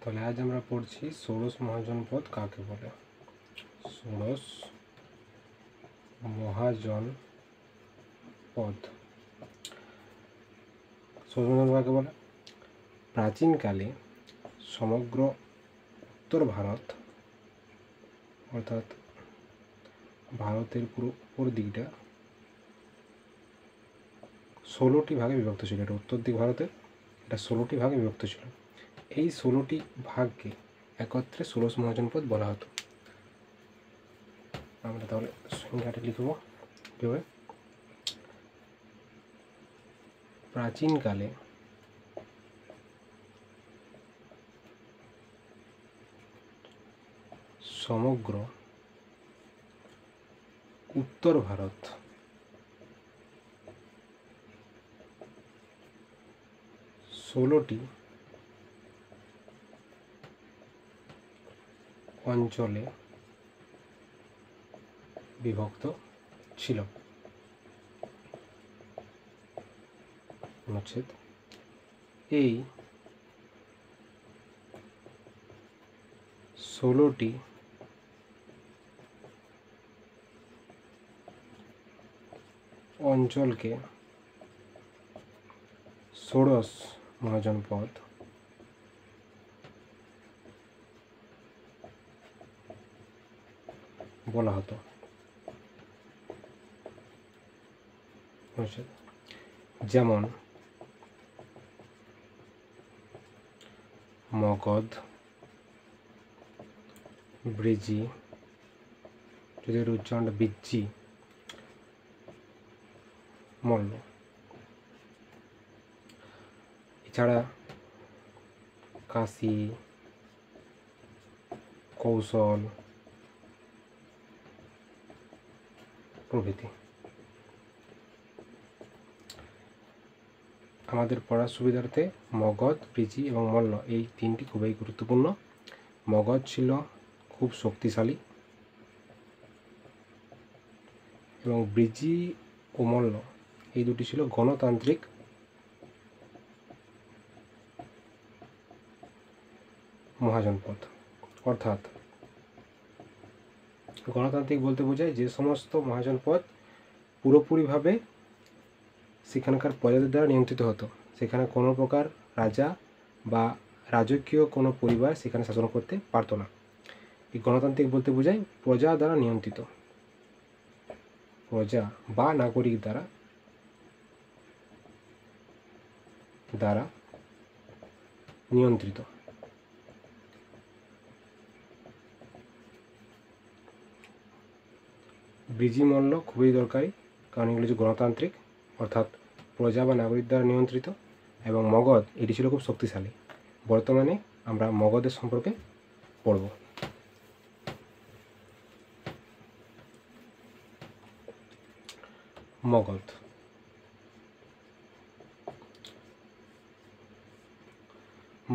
তাহলে আজ আমরা পড়ছি ষোড়শ মহাজনপদ কাকে বলে। ষোড়শ মহাজনপদ কাকে বলে? প্রাচীনকালে সমগ্র উত্তর ভারত অর্থাৎ ভারতের পুরো উপর দিকটা 16টি ভাগে বিভক্ত ছিল। এটা উত্তর দিক ভারতের, এটা 16টি ভাগে বিভক্ত ছিল। এই 16টি ভাগকে একত্রে ষোড়শ মহাজনপদ বলা হতো। আমরা তাহলে সংখ্যাটা লিখব কীভাবে। প্রাচীনকালে সমগ্র উত্তর ভারত ষোলোটি অঞ্চলে বিভক্ত ছিল। অনুচ্ছেদ এই 16টি অঞ্চলকে ষোড়শ মহাজনপদ বলা হতো। যেমন মগধ, ব্রিজি, যদি উচ্চারণটা বিজ্জি, মল্ল। এছাড়া কাশী, কৌশল প্রভৃতি। আমাদের পড়ার সুবিধার্থে মগধ, ব্রিজি এবং মল্ল এই তিনটি খুবই গুরুত্বপূর্ণ। মগধ ছিল খুব শক্তিশালী এবং ব্রিজি ও মল্ল এই দুটি ছিল গণতান্ত্রিক মহাজনপদ। অর্থাৎ গণতান্ত্রিক বলতে বোঝায় যে সমস্ত মহাজনপদ পুরোপুরিভাবে সেখানকার প্রজাদের দ্বারা নিয়ন্ত্রিত হতো, সেখানে কোনো প্রকার রাজা বা রাজকীয় কোনো পরিবার সেখানে শাসন করতে পারতো না। এই গণতান্ত্রিক বলতে বোঝায় প্রজা দ্বারা নিয়ন্ত্রিত, প্রজা বা নাগরিক দ্বারা নিয়ন্ত্রিত। ব্রিজি মল্ল খুবই দরকারি, কারণ এগুলো হচ্ছে গণতান্ত্রিক অর্থাৎ প্রজা বা নাগরিক দ্বারা নিয়ন্ত্রিত, এবং মগধ এটি ছিল খুব শক্তিশালী। বর্তমানে আমরা মগধের সম্পর্কে পড়ব।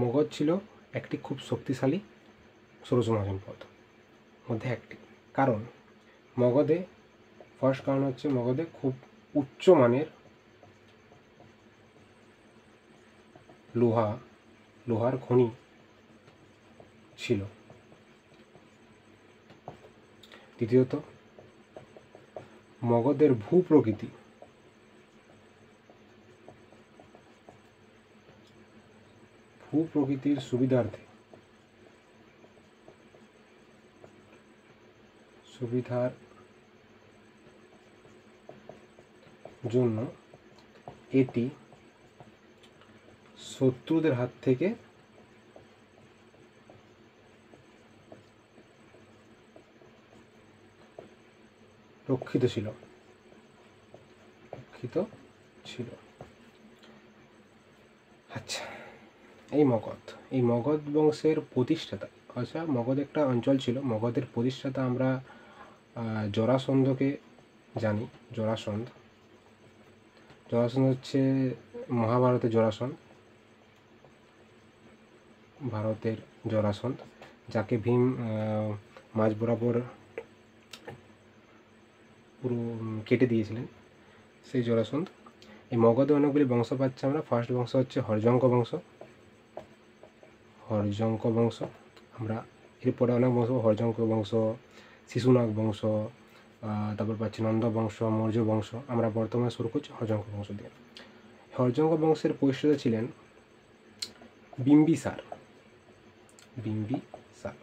মগধ ছিল একটি খুব শক্তিশালী ষোড়শ মহাজনপদ মধ্যে একটি। কারণ মগধে ফার্স্ট কারণ হচ্ছে মগধে খুব উচ্চমানের লোহার খনি ছিল। দ্বিতীয়ত মগধের ভূপ্রকৃতির সুবিধার জন্য এটি শত্রুদের হাত থেকে রক্ষিত ছিল। আচ্ছা, এই মগধ বংশের প্রতিষ্ঠাতা, আচ্ছা মগধ একটা অঞ্চল ছিল, মগধের প্রতিষ্ঠাতা আমরা জরাসন্ধকে জানি। জরাসন্ধ হচ্ছে মহাভারতের ভারতের জরাসন্ধ, যাকে ভীম মাঝ বরাবর পুরো কেটে দিয়েছিলেন, সেই জরাসন্ধ। এই মগধে অনেকগুলি বংশ পাচ্ছি আমরা। ফার্স্ট বংশ হচ্ছে হর্যঙ্ক বংশ। হর্যঙ্ক বংশ। আমরা এরপরে অনেক বংশ, হর্যঙ্ক বংশ, শিশুনাগ বংশ, তারপর পাচ্ছি নন্দ বংশ, মৌর্য বংশ। আমরা বর্তমানে শুরু করছি হর্যঙ্ক বংশ দিয়ে। হর্যঙ্ক বংশের প্রতিষ্ঠাতা ছিলেন বিম্বিসার। বিম্বিসার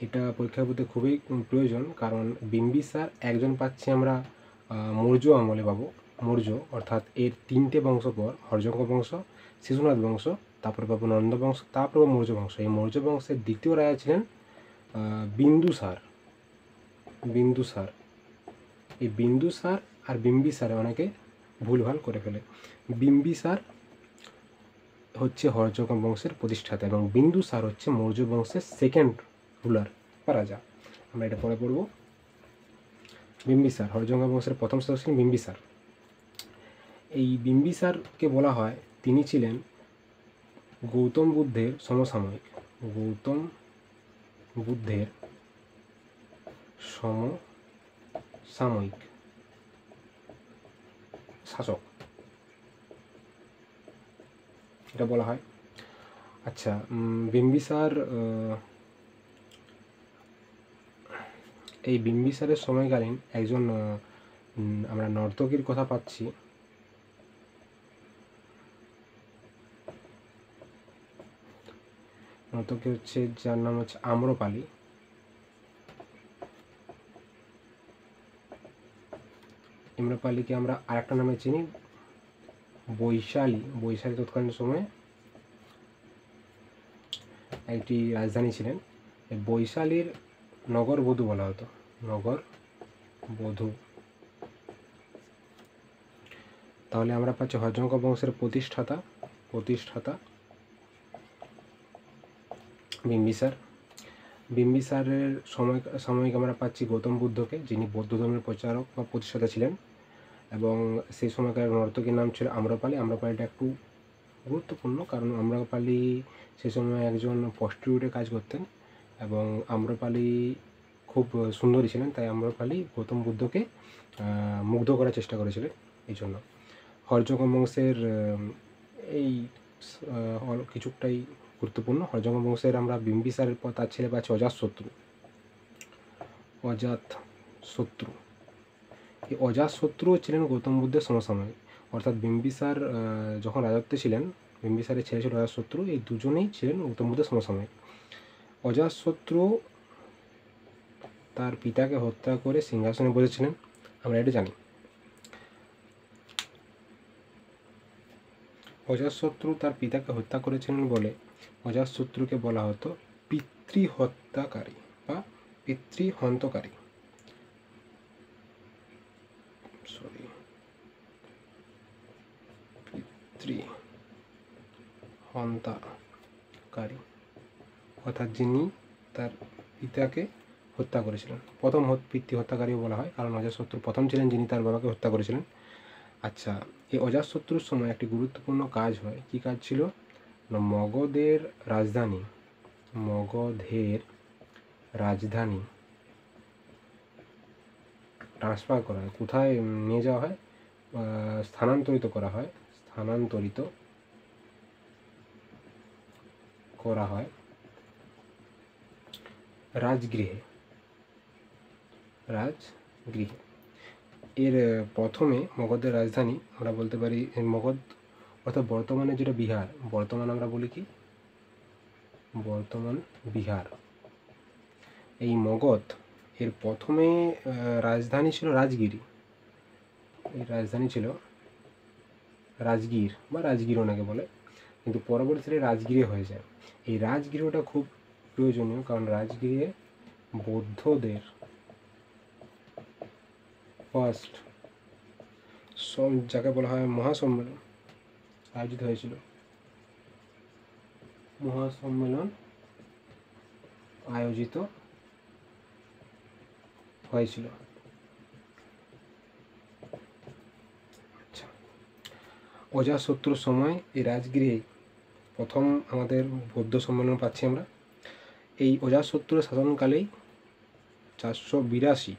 এটা পরীক্ষার মধ্যে খুবই প্রয়োজন, কারণ বিম্বিসার একজন পাচ্ছি আমরা মৌর্য আমলে পাবো। মৌর্য অর্থাৎ এর 3টে বংশ পর হর্যঙ্ক বংশ, শিশুনাথ বংশ, তারপরে পাবো নন্দ বংশ, তারপরে মৌর্য বংশ। এই মৌর্য বংশের দ্বিতীয় রাজা ছিলেন বিন্দুসার। বিন্দুসার এই বিন্দুসার আর বিম্বিসারে অনেকে ভুলভাল করে ফেলে। বিম্বিসার হচ্ছে হর্যঙ্ক বংশের প্রতিষ্ঠাতা এবং বিন্দুসার হচ্ছে মৌর্য বংশের সেকেন্ড রুলার বা রাজা। আমরা এটা পরে পড়ব। বিম্বিসার হর্যঙ্ক বংশের প্রথম শাসক ছিলেন বিম্বিসার। এই বিম্বিসারকে বলা হয় তিনি ছিলেন গৌতম বুদ্ধের সমসাময়িক। গৌতম বুদ্ধের সমসাময়িক শাসক এটা বলা হয়। আচ্ছা, বিম্বিসার এই বিম্বিসারের সময়কালীন একজন আমরা নর্তকীর কথা পাচ্ছি। নর্তকী হচ্ছে যার নাম হচ্ছে আম্রপালি। আম্রপালিকে আমরা আরেকটা নামে চিনি বৈশালী। বৈশালী তৎকালীন সময়ে একটি রাজধানী ছিলেন। এই বৈশালীর নগর বধূ বলা হতো। নগর বধূ। তাহলে আমরা পাচ্ছি হর্যঙ্ক বংশের প্রতিষ্ঠাতা বিম্বিসার। বিম্বিসারের সাময়িক আমরা পাচ্ছি গৌতম বুদ্ধকে, যিনি বৌদ্ধ ধর্মের প্রচারক বা প্রতিষ্ঠাতা ছিলেন, এবং সেই সময়কার নর্তকীর নাম ছিল আম্রপালি। আম্রপালিটা একটু গুরুত্বপূর্ণ, কারণ আম্রপালি সে সময় একজন প্রস্টিটিউটে কাজ করতেন এবং আম্রপালি খুব সুন্দরী ছিলেন, তাই আম্রপালি গৌতম বুদ্ধকে মুগ্ধ করার চেষ্টা করেছিলেন। এই জন্য হর্যঙ্ক বংশের এই কিছুটাই গুরুত্বপূর্ণ। হর্যঙ্ক বংশের আমরা বিম্বিসারের পর তার ছেলে পাচ্ছি অজাতশত্রু। এই অজাতশত্রুও ছিলেন গৌতম বুদ্ধের সমসাময়িক, অর্থাৎ বিম্বিসার যখন রাজত্বে ছিলেন, বিম্বিসারের ছেলে ছিল অজাতশত্রু। এই দুজনেই ছিলেন গৌতম বুদ্ধের সমসাময়িক। অজাতশত্রু তার পিতাকে হত্যা করে সিংহাসনে বসেছিলেন, আমরা এটা জানি। অজাতশত্রু তার পিতাকে হত্যা করেছিলেন বলে অজাতশত্রুকে বলা হতো পিতৃহত্যাকারী বা পিতৃহন্তকারী। পিতৃহন্তাকারী অর্থাৎ যিনি তার পিতাকে হত্যা করেছিলেন। প্রথম পিতৃহত্যাকারীও বলা হয়, কারণ অজাতশত্রু প্রথম ছিলেন যিনি তার বাবাকে হত্যা করেছিলেন। আচ্ছা, এই অজাতশত্রুর সময় একটি গুরুত্বপূর্ণ কাজ হয়। কি কাজ ছিল? মগধের রাজধানী ট্রান্সফার করা হয়। কোথায় নিয়ে যাওয়া হয়? স্থানান্তরিত করা হয় রাজগৃহে। এর প্রথমে মগধের রাজধানী আমরা বলতে পারি মগধ, অর্থাৎ বর্তমানে যেটা বিহার, বর্তমান আমরা বলি কি বর্তমান বিহার। এই মগধ এর প্রথমে রাজধানী ছিল রাজগিরি। এই রাজধানী ছিল রাজগীর বা রাজগীর ওনাকে বলে, কিন্তু পরবর্তীতে রাজগিরি হয়ে যায়। এই রাজগৃহটা খুব প্রয়োজনীয়, কারণ রাজগৃহে বৌদ্ধদের ফার্স্ট যাকে বলা হয় মহাসম্মেলন আয়োজিত হয়েছিল। মহাসম্মেলন আয়োজিত হয়েছিল। আচ্ছা, অজাতশত্রুর সময় এই রাজগৃহে প্রথম আমাদের বৌদ্ধ সম্মেলন পাচ্ছি আমরা। এই অজাতশত্রুর শাসনকালেই 482,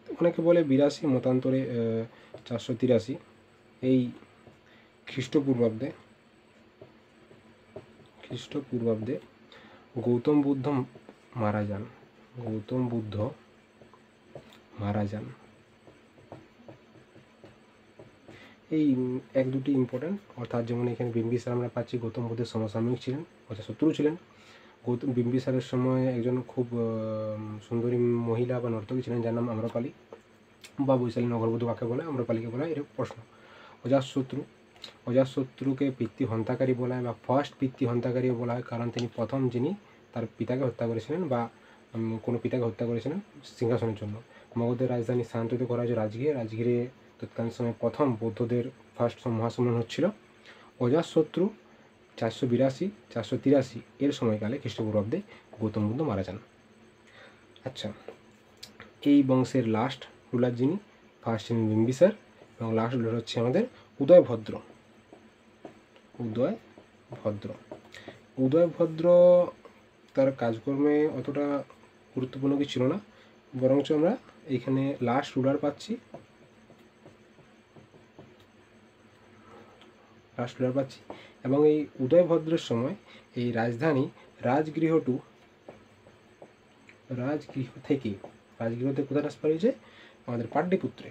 অনেকে বলে 82, মতান্তরে 483 এই খ্রিস্টপূর্বাব্দে খ্রিস্টপূর্বাব্দে গৌতম বুদ্ধ মারা যান। গৌতম বুদ্ধ মারা যান। এই এক দুটি ইম্পর্টেন্ট, অর্থাৎ যেমন এখানে বিম্বিসার আমরা পাচ্ছি গৌতম বুদ্ধের সমসাময়িক ছিলেন, অর্থাৎ শত্রু ছিলেন। বিম্বিসারের সময় একজন খুব সুন্দরী মহিলা বা নর্তকী ছিলেন যার নাম আম্রপালি বা বৈশালী নগরবধূ কাকে বলে, আম্রপালিকে বলা হয়, এর প্রশ্ন। অজাতশত্রুকে পিতৃহন্তাকারী বলা হয় বা ফার্স্ট পিতৃহন্তাকারীও বলা হয়, কারণ তিনি প্রথম যিনি তার পিতাকে হত্যা করেছিলেন বা কোনো পিতাকে হত্যা করেছিলেন সিংহাসনের জন্য। মগধের রাজধানী স্থানান্তরিত করা হয়েছে রাজগিরে তৎকালীন সময় প্রথম বৌদ্ধদের ফার্স্ট মহাসম্মেলন হচ্ছিল। অজাতশত্রু 482-483 এর সময়কালে খ্রিস্টপূর্বাব্দে গৌতম বুদ্ধ মারা যান। আচ্ছা, এই বংশের লাস্ট রুলার যিনি, ফার্স্ট ছিলেন বিম্বিসার এবং লাস্ট রুলার হচ্ছে আমাদের উদয়ভদ্র। উদয়ভদ্র তার কাজকর্মে অতটা গুরুত্বপূর্ণ কিছু ছিল না, বরঞ্চ আমরা এখানে লাস্ট রুলার পাচ্ছি এবং এই উদয়ভদ্রের সময় এই রাজগৃহ থেকে কোথায় ট্রান্সফার হয়েছে, আমাদের পাটলিপুত্রে।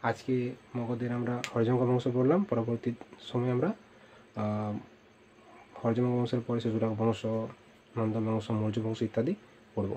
আজকে মগধের আমরা হর্যঙ্ক বংশ পড়লাম, পরবর্তী সময়ে আমরা হর্যঙ্ক বংশের পরে সেতুরাগ বংশ, নন্দ বংশ, মৌর্য বংশ ইত্যাদি পড়ব।